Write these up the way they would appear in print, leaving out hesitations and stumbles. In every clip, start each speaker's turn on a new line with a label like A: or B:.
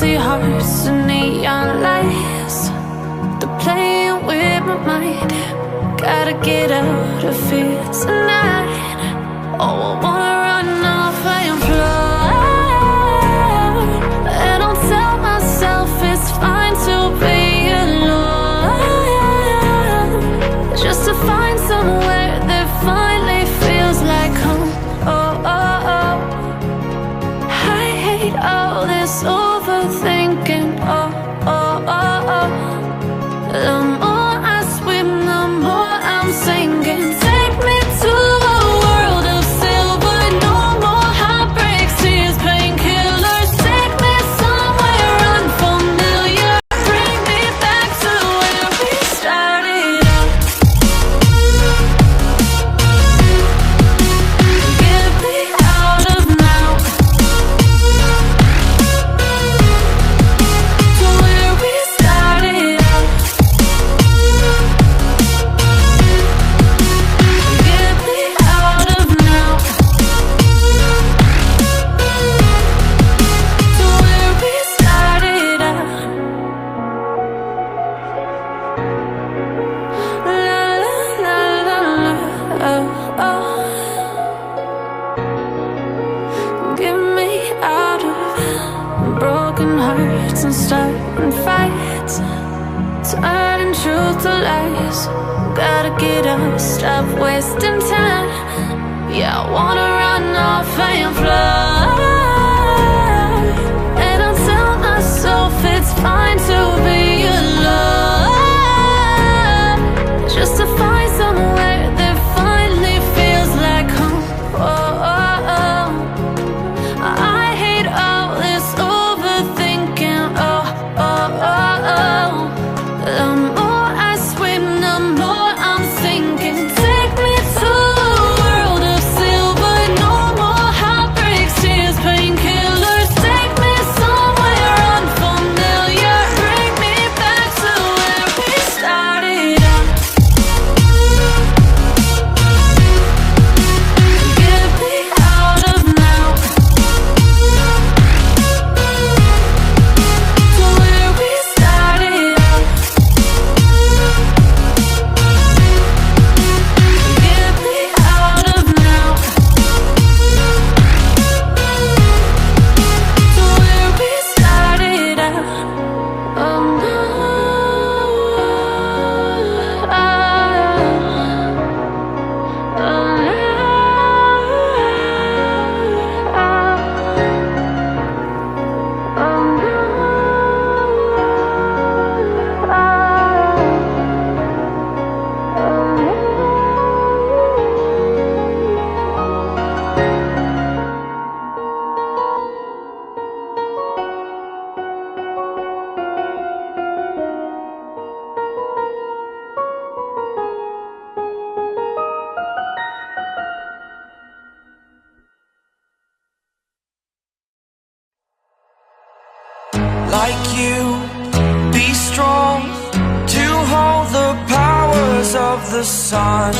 A: empty hearts and neon lights. They're playing with my mind. Gotta get out of here tonight. Oh, I wanna run off and fly. And I'll tell myself it's fine to be alone, just to find somewhere that finally feels like home. Oh, oh, oh. I hate all this overthinking. Oh, oh, oh, oh. The more I swim, the more I'm sinking. Take me to a world of silver. No more heartbreaks, tears, painkillers. Take me somewhere unfamiliar. Bring me back to where we started out. Get me out of now, to where we started out. Get me out of now, to where we started out. La la la la la, oh, oh. Get me out of broken hearts and starting fights, turning truth to lies. Gotta get up, stop wasting time. Yeah, I wanna run off and fly. And I'll tell myself it's fine to be alone, just to find somewhere that finally feels like home. Oh, oh, oh. I hate all this overthinking. Oh, oh, oh, oh. The more I swim, the more I'm sinking. Take me to a world of silver. No more heartbreaks, tears, painkillers. Take me somewhere unfamiliar. Bring me back to where we started out. Get me out of now, to where we started out. Get me out of now, to where we started out. Oh no, oh,
B: like you, be strong to hold the powers of the sun.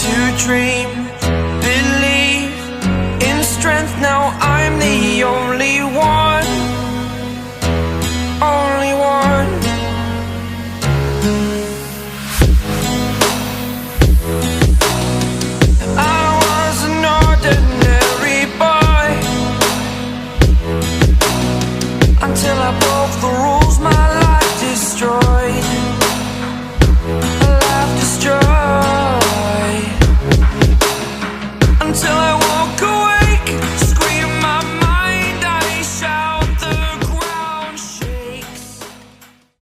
B: To dream, believe in strength. Now I'm the only one, only one. I was an ordinary boy until I broke the rules my life destroyed.